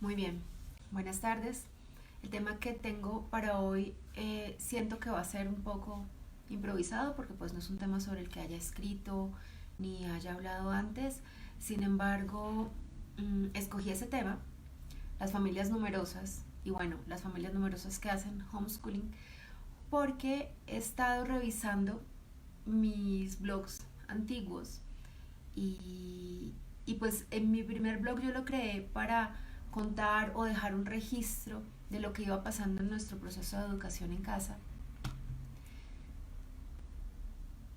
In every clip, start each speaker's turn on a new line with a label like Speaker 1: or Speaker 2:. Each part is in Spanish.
Speaker 1: Muy bien, buenas tardes. El tema que tengo para hoy siento que va a ser un poco improvisado porque pues no es un tema sobre el que haya escrito ni haya hablado antes. Sin embargo, escogí ese tema, las familias numerosas, y bueno, las familias numerosas que hacen homeschooling, porque he estado revisando mis blogs antiguos y, y pues en mi primer blog yo lo creé para contar o dejar un registro de lo que iba pasando en nuestro proceso de educación en casa.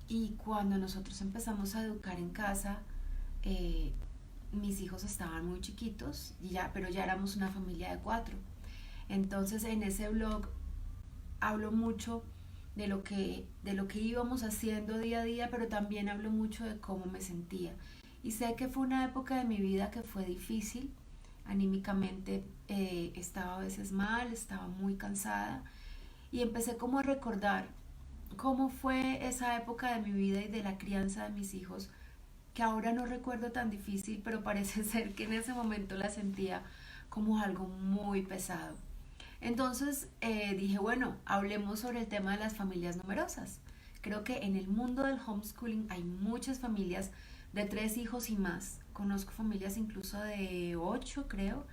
Speaker 1: Y cuando nosotros empezamos a educar en casa, eh, mis hijos estaban muy chiquitos, pero ya éramos una familia de cuatro. Entonces en ese blog hablo mucho de lo que íbamos haciendo día a día, pero también hablo mucho de cómo me sentía. Y sé que fue una época de mi vida que fue difícil, anímicamente estaba a veces mal, estaba muy cansada y empecé como a recordar cómo fue esa época de mi vida y de la crianza de mis hijos, que ahora no recuerdo tan difícil, pero parece ser que en ese momento la sentía como algo muy pesado. Entonces dije, bueno, hablemos sobre el tema de las familias numerosas. Creo que en el mundo del homeschooling hay muchas familias de tres hijos y más. Conozco familias incluso de ocho, creo.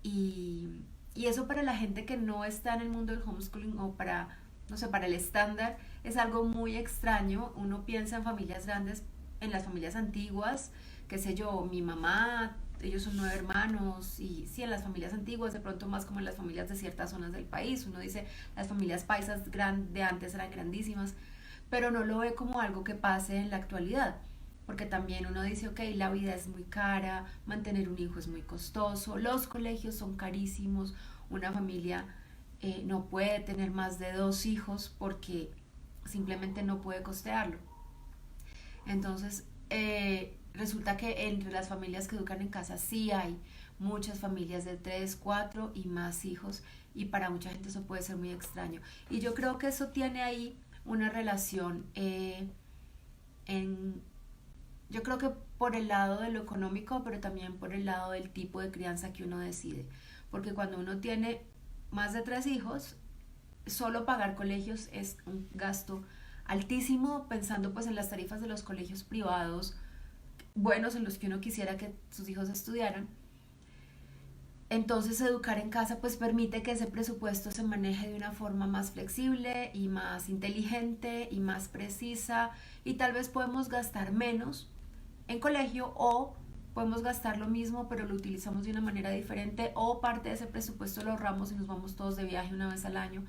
Speaker 1: Y, y eso para la gente que no está en el mundo del homeschooling o para, no sé, para el estándar, es algo muy extraño. Uno piensa en familias grandes, en las familias antiguas, qué sé yo, mi mamá, ellos son nueve hermanos, y sí, en las familias antiguas, de pronto más como en las familias de ciertas zonas del país. Uno dice, las familias paisas de antes eran grandísimas, pero no lo ve como algo que pase en la actualidad. Porque también uno dice, ok, la vida es muy cara, mantener un hijo es muy costoso, los colegios son carísimos, una familia no puede tener más de dos hijos porque simplemente no puede costearlo. Entonces, resulta que entre las familias que educan en casa sí hay muchas familias de tres, cuatro y más hijos, y para mucha gente eso puede ser muy extraño. Y yo creo que eso tiene ahí una relación en, yo creo que por el lado de lo económico, pero también por el lado del tipo de crianza que uno decide. Porque cuando uno tiene más de tres hijos, solo pagar colegios es un gasto altísimo, pensando pues en las tarifas de los colegios privados buenos en los que uno quisiera que sus hijos estudiaran. Entonces educar en casa pues permite que ese presupuesto se maneje de una forma más flexible y más inteligente y más precisa, y tal vez podemos gastar menos en colegio o podemos gastar lo mismo pero lo utilizamos de una manera diferente, o parte de ese presupuesto lo ahorramos y nos vamos todos de viaje una vez al año.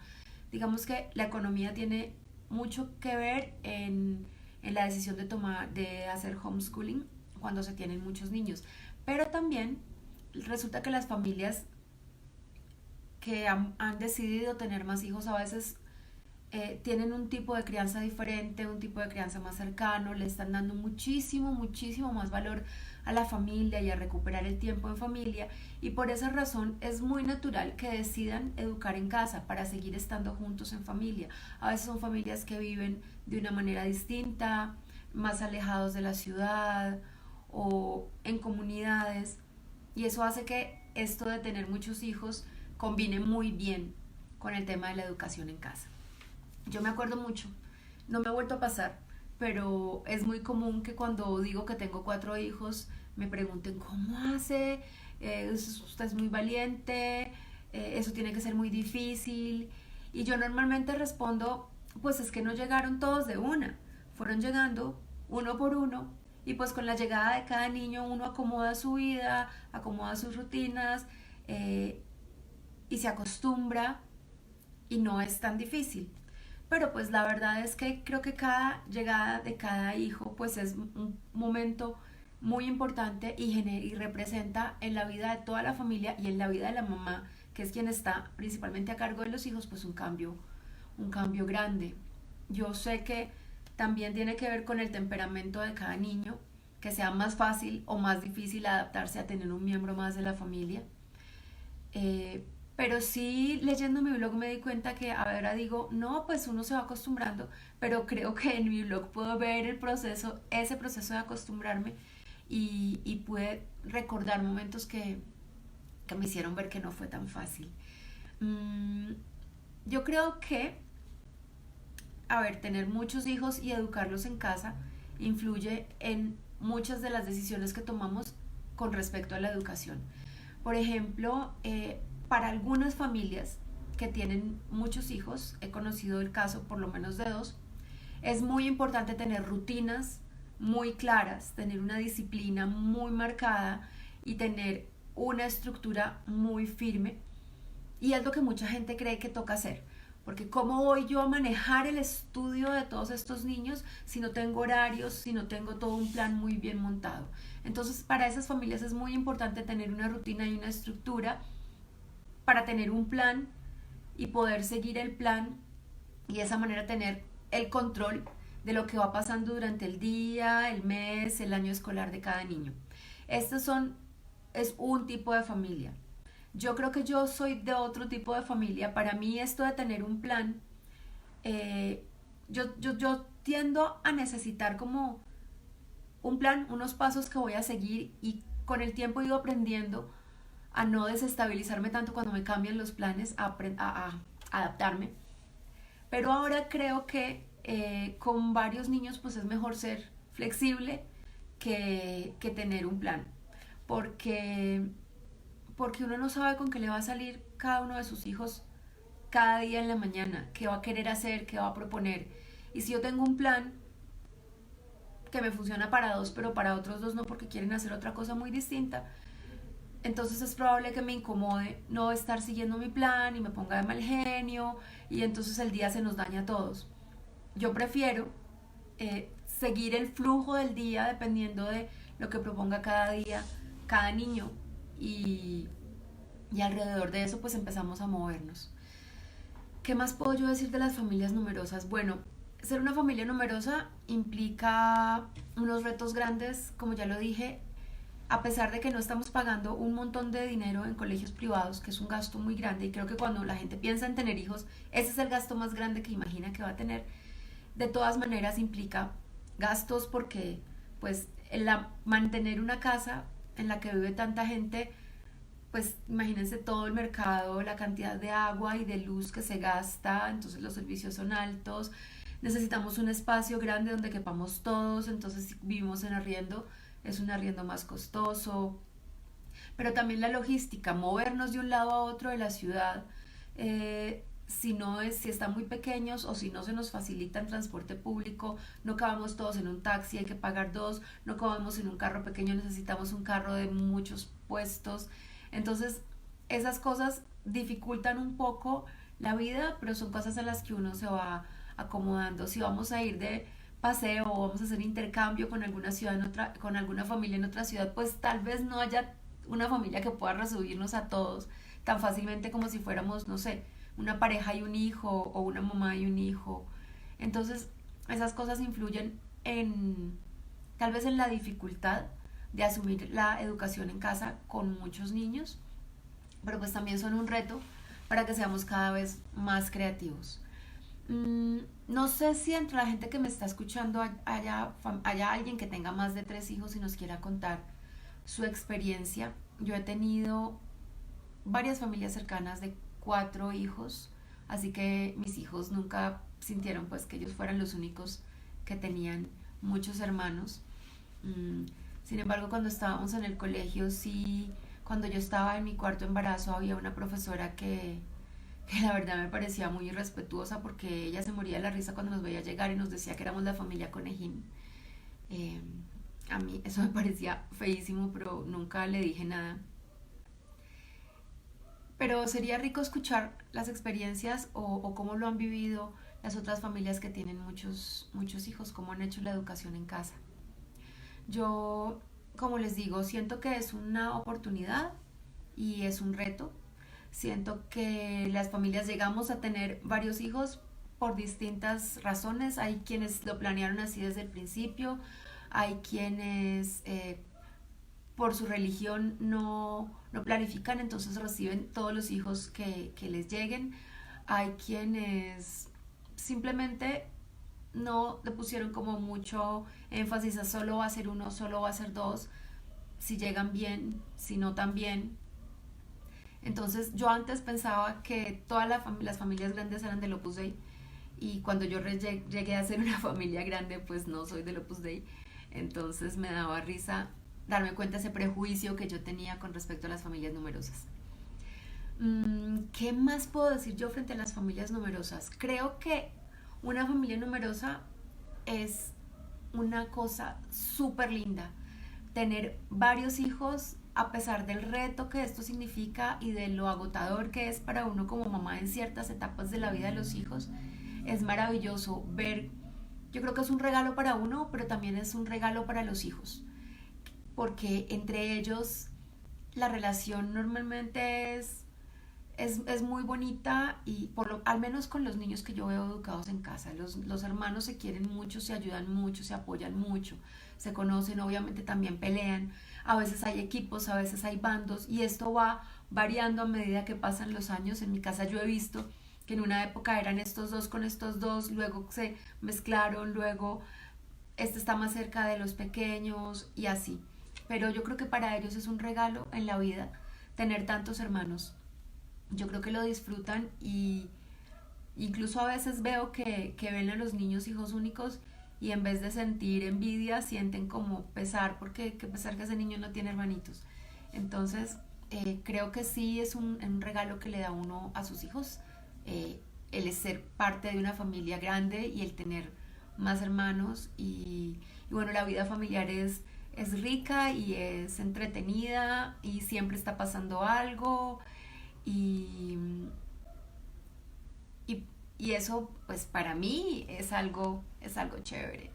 Speaker 1: Digamos que la economía tiene mucho que ver en la decisión de hacer homeschooling cuando se tienen muchos niños, pero también resulta que las familias que han decidido tener más hijos a veces tienen un tipo de crianza diferente, un tipo de crianza más cercano, le están dando muchísimo, muchísimo más valor a la familia y a recuperar el tiempo en familia, y por esa razón es muy natural que decidan educar en casa para seguir estando juntos en familia. A veces son familias que viven de una manera distinta, más alejados de la ciudad o en comunidades, y eso hace que esto de tener muchos hijos combine muy bien con el tema de la educación en casa. Yo me acuerdo mucho, no me ha vuelto a pasar, pero es muy común que cuando digo que tengo cuatro hijos me pregunten cómo hace, usted es muy valiente, eso tiene que ser muy difícil. Y yo normalmente respondo, pues es que no llegaron todos de una, fueron llegando uno por uno, y pues con la llegada de cada niño uno acomoda su vida, acomoda sus rutinas, eh, y se acostumbra y no es tan difícil. Pero pues la verdad es que creo que cada llegada de cada hijo pues es un momento muy importante y representa en la vida de toda la familia y en la vida de la mamá, que es quien está principalmente a cargo de los hijos, pues un cambio grande. Yo sé que también tiene que ver con el temperamento de cada niño, que sea más fácil o más difícil adaptarse a tener un miembro más de la familia. Pero sí, leyendo mi blog me di cuenta que ahora digo, no, pues uno se va acostumbrando, pero creo que en mi blog puedo ver el proceso, ese proceso de acostumbrarme, y pude recordar momentos que que me hicieron ver que no fue tan fácil. Mm, yo creo que, a ver, tener muchos hijos y educarlos en casa influye en muchas de las decisiones que tomamos con respecto a la educación. Por ejemplo, para algunas familias que tienen muchos hijos, he conocido el caso por lo menos de dos, es muy importante tener rutinas muy claras, tener una disciplina muy marcada y tener una estructura muy firme. Y es lo que mucha gente cree que toca hacer. Porque ¿cómo voy yo a manejar el estudio de todos estos niños si no tengo horarios, si no tengo todo un plan muy bien montado? Entonces, para esas familias es muy importante tener una rutina y una estructura para tener un plan y poder seguir el plan y de esa manera tener el control de lo que va pasando durante el día, el mes, el año escolar de cada niño. Estos son, es un tipo de familia. Yo creo que yo soy de otro tipo de familia. Para mí esto de tener un plan, yo tiendo a necesitar como un plan, unos pasos que voy a seguir y con el tiempo he ido aprendiendo a no desestabilizarme tanto cuando me cambian los planes, a adaptarme. Pero ahora creo que con varios niños pues es mejor ser flexible que tener un plan. Porque, porque uno no sabe con qué le va a salir cada uno de sus hijos cada día en la mañana, qué va a querer hacer, qué va a proponer. Y si yo tengo un plan que me funciona para dos, pero para otros dos no porque quieren hacer otra cosa muy distinta, entonces es probable que me incomode no estar siguiendo mi plan y me ponga de mal genio y entonces el día se nos daña a todos. Yo prefiero seguir el flujo del día dependiendo de lo que proponga cada día, cada niño y, y alrededor de eso pues empezamos a movernos. ¿Qué más puedo yo decir de las familias numerosas? Bueno, ser una familia numerosa implica unos retos grandes, como ya lo dije, a pesar de que no estamos pagando un montón de dinero en colegios privados, que es un gasto muy grande, y creo que cuando la gente piensa en tener hijos, ese es el gasto más grande que imagina que va a tener, de todas maneras implica gastos porque pues mantener una casa en la que vive tanta gente, pues imagínense todo el mercado, la cantidad de agua y de luz que se gasta, entonces los servicios son altos, necesitamos un espacio grande donde quepamos todos, entonces si vivimos en arriendo es un arriendo más costoso, pero también la logística, movernos de un lado a otro de la ciudad, si no es, si están muy pequeños o si no se nos facilita el transporte público, no cabemos todos en un taxi, hay que pagar dos, no cabemos en un carro pequeño, necesitamos un carro de muchos puestos, entonces esas cosas dificultan un poco la vida, pero son cosas a las que uno se va acomodando. Si vamos a ir de paseo o vamos a hacer intercambio con alguna ciudad en otra, con alguna familia en otra ciudad, pues tal vez no haya una familia que pueda resubirnos a todos tan fácilmente como si fuéramos, no sé, una pareja y un hijo o una mamá y un hijo. Entonces, esas cosas influyen en tal vez en la dificultad de asumir la educación en casa con muchos niños, pero pues también son un reto para que seamos cada vez más creativos. No sé si entre la gente que me está escuchando haya alguien que tenga más de tres hijos y nos quiera contar su experiencia. Yo he tenido varias familias cercanas de cuatro hijos, así que mis hijos nunca sintieron pues que ellos fueran los únicos que tenían muchos hermanos. Sin embargo, cuando estábamos en el colegio, sí, cuando yo estaba en mi cuarto embarazo, había una profesora que la verdad me parecía muy irrespetuosa porque ella se moría de la risa cuando nos veía llegar y nos decía que éramos la familia Conejín. Eh, a mí eso me parecía feísimo, pero nunca le dije nada. Pero sería rico escuchar las experiencias o cómo lo han vivido las otras familias que tienen muchos hijos, cómo han hecho la educación en casa. Yo, como les digo, siento que es una oportunidad y es un reto. Siento que las familias llegamos a tener varios hijos por distintas razones. Hay quienes lo planearon así desde el principio, hay quienes por su religión no planifican, entonces reciben todos los hijos que les lleguen. Hay quienes simplemente no le pusieron como mucho énfasis a solo va a ser uno, solo va a ser dos, si llegan bien, si no también. Entonces yo antes pensaba que todas las familias grandes eran del Opus Dei y cuando yo llegué a ser una familia grande pues no soy del Opus Dei. Entonces me daba risa darme cuenta de ese prejuicio que yo tenía con respecto a las familias numerosas. ¿Qué más puedo decir yo frente a las familias numerosas? Creo que una familia numerosa es una cosa súper linda. Tener varios hijos, a pesar del reto que esto significa y de lo agotador que es para uno como mamá en ciertas etapas de la vida de los hijos, es maravilloso ver. Yo creo que es un regalo para uno, pero también es un regalo para los hijos, porque entre ellos la relación normalmente es muy bonita y al menos con los niños que yo veo educados en casa, los hermanos se quieren mucho, se ayudan mucho, se apoyan mucho, se conocen, obviamente también pelean, a veces hay equipos, a veces hay bandos y esto va variando a medida que pasan los años. En mi casa yo he visto que en una época eran estos dos con estos dos, luego se mezclaron, luego este está más cerca de los pequeños y así. Pero yo creo que para ellos es un regalo en la vida tener tantos hermanos. Yo creo que lo disfrutan y incluso a veces veo que ven a los niños hijos únicos y en vez de sentir envidia sienten como pesar porque que pesar que ese niño no tiene hermanitos. Entonces creo que sí es un regalo que le da uno a sus hijos, el ser parte de una familia grande y el tener más hermanos y bueno, la vida familiar es rica y es entretenida y siempre está pasando algo y, y, y eso pues para mí es algo chévere.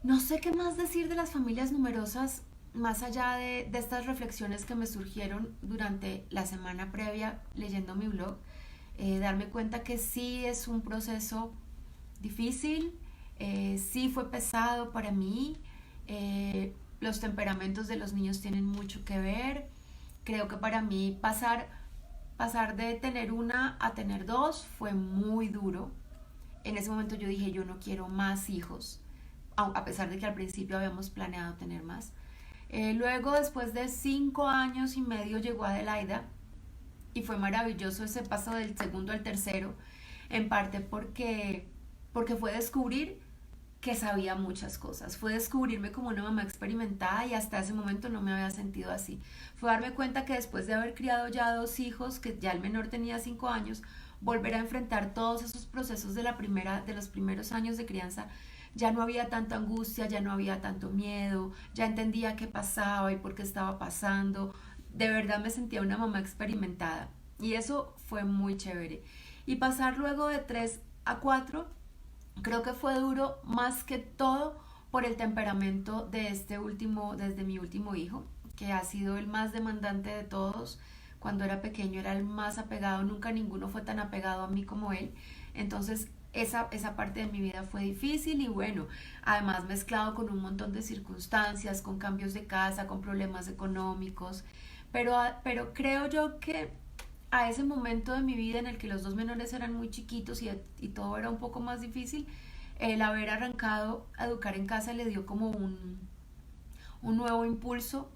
Speaker 1: No sé qué más decir de las familias numerosas, más allá de estas reflexiones que me surgieron durante la semana previa leyendo mi blog, darme cuenta que sí es un proceso difícil, sí fue pesado para mí, los temperamentos de los niños tienen mucho que ver, creo que para mí pasar de tener una a tener dos fue muy duro. En ese momento yo dije, yo no quiero más hijos, a pesar de que al principio habíamos planeado tener más. Luego, después de 5 años y medio, llegó Adelaida y fue maravilloso ese paso del segundo al tercero, en parte porque fue descubrir que sabía muchas cosas, fue descubrirme como una mamá experimentada y hasta ese momento no me había sentido así. Fue darme cuenta que después de haber criado ya dos hijos, que ya el menor tenía 5 años, volver a enfrentar todos esos procesos de los primeros años de crianza, ya no había tanta angustia, ya no había tanto miedo, ya entendía qué pasaba y por qué estaba pasando. De verdad me sentía una mamá experimentada y eso fue muy chévere. Y pasar luego de 3 a 4 creo que fue duro más que todo por el temperamento de desde mi último hijo, que ha sido el más demandante de todos. Cuando era pequeño era el más apegado, nunca ninguno fue tan apegado a mí como él. Entonces esa parte de mi vida fue difícil y bueno, además mezclado con un montón de circunstancias, con cambios de casa, con problemas económicos. Pero creo yo que a ese momento de mi vida en el que los dos menores eran muy chiquitos y todo era un poco más difícil, el haber arrancado a educar en casa le dio como un nuevo impulso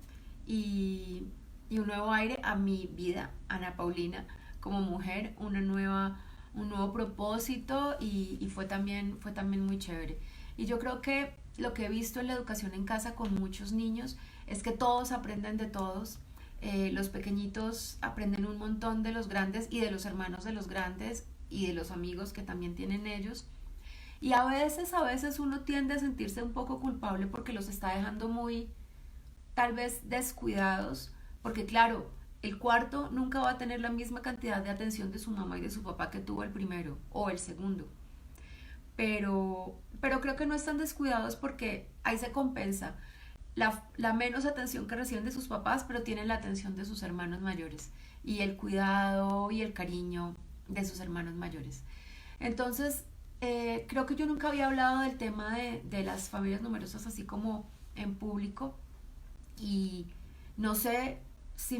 Speaker 1: y, y un nuevo aire a mi vida, Ana Paulina, como mujer, un nuevo propósito y fue también muy chévere. Y yo creo que lo que he visto en la educación en casa con muchos niños es que todos aprenden de todos. Los pequeñitos aprenden un montón de los grandes y de los hermanos de los grandes y de los amigos que también tienen ellos. Y a veces uno tiende a sentirse un poco culpable porque los está dejando muy, tal vez, descuidados, porque claro, el cuarto nunca va a tener la misma cantidad de atención de su mamá y de su papá que tuvo el primero o el segundo. Pero creo que no están descuidados porque ahí se compensa la menos atención que reciben de sus papás, pero tienen la atención de sus hermanos mayores y el cuidado y el cariño de sus hermanos mayores. Entonces, creo que yo nunca había hablado del tema de las familias numerosas así como en público y no sé si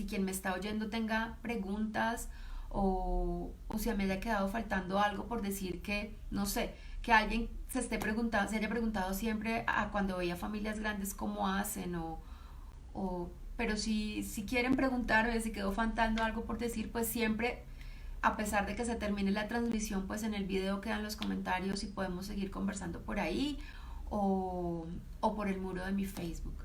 Speaker 1: quien me está oyendo tenga preguntas o si me haya quedado faltando algo por decir que, no sé, que alguien se haya preguntado siempre a cuando veía familias grandes cómo hacen o pero si quieren preguntarme si quedó faltando algo por decir, pues siempre, a pesar de que se termine la transmisión, pues en el video quedan los comentarios y podemos seguir conversando por ahí o por el muro de mi Facebook.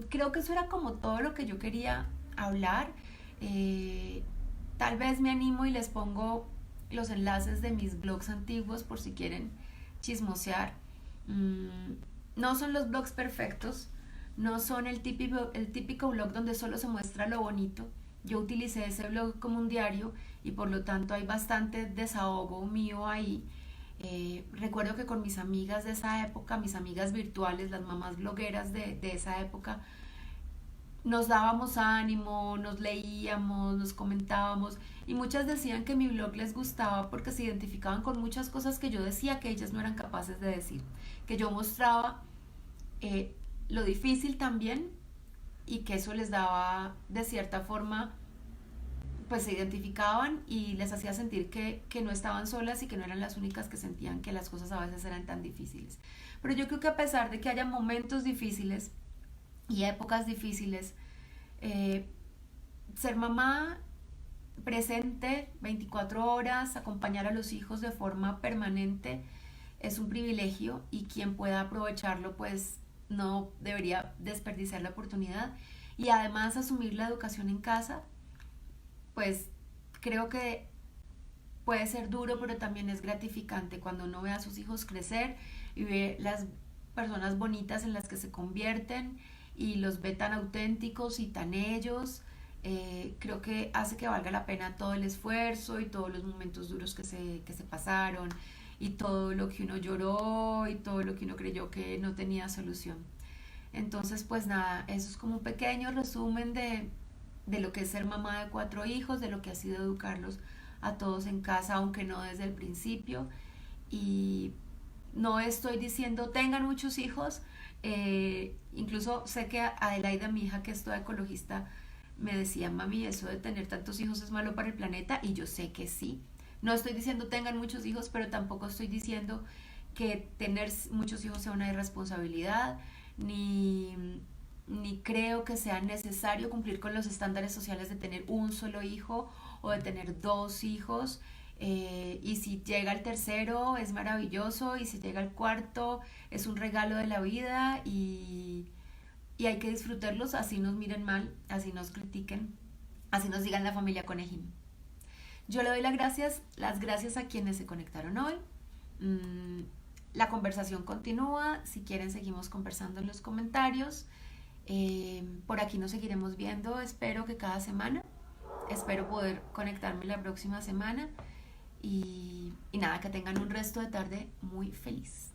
Speaker 1: Creo que eso era como todo lo que yo quería hablar. Eh, Tal vez me animo y les pongo los enlaces de mis blogs antiguos por si quieren chismosear. Mm, no son los blogs perfectos, no son el típico blog donde solo se muestra lo bonito. Yo utilicé ese blog como un diario y por lo tanto hay bastante desahogo mío ahí. Recuerdo que con mis amigas de esa época, mis amigas virtuales, las mamás blogueras de esa época, nos dábamos ánimo, nos leíamos, nos comentábamos y muchas decían que mi blog les gustaba porque se identificaban con muchas cosas que yo decía que ellas no eran capaces de decir, que yo mostraba lo difícil también y que eso les daba de cierta forma, pues se identificaban y les hacía sentir que no estaban solas y que no eran las únicas que sentían que las cosas a veces eran tan difíciles. Pero yo creo que a pesar de que haya momentos difíciles y épocas difíciles, eh, ser mamá presente 24 horas, acompañar a los hijos de forma permanente es un privilegio y quien pueda aprovecharlo pues no debería desperdiciar la oportunidad y además asumir la educación en casa pues creo que puede ser duro pero también es gratificante cuando uno ve a sus hijos crecer y ve las personas bonitas en las que se convierten y los ve tan auténticos y tan ellos. Creo que hace que valga la pena todo el esfuerzo y todos los momentos duros que se pasaron y todo lo que uno lloró y todo lo que uno creyó que no tenía solución. Entonces, pues nada, eso es como un pequeño resumen de lo que es ser mamá de 4 hijos, de lo que ha sido educarlos a todos en casa, aunque no desde el principio. Y no estoy diciendo tengan muchos hijos, incluso sé que Adelaida, mi hija que es toda ecologista, me decía, mami, eso de tener tantos hijos es malo para el planeta, y yo sé que sí. No estoy diciendo tengan muchos hijos, pero tampoco estoy diciendo que tener muchos hijos sea una irresponsabilidad, ni creo que sea necesario cumplir con los estándares sociales de tener un solo hijo o de tener 2 hijos. Y si llega el tercero es maravilloso y si llega el cuarto es un regalo de la vida y hay que disfrutarlos así nos miren mal, así nos critiquen, así nos digan la familia Conejín. Yo le doy las gracias a quienes se conectaron hoy. Mm, la conversación continúa, si quieren seguimos conversando en los comentarios. Por aquí nos seguiremos viendo, espero que cada semana. Espero poder conectarme la próxima semana y nada, que tengan un resto de tarde muy feliz.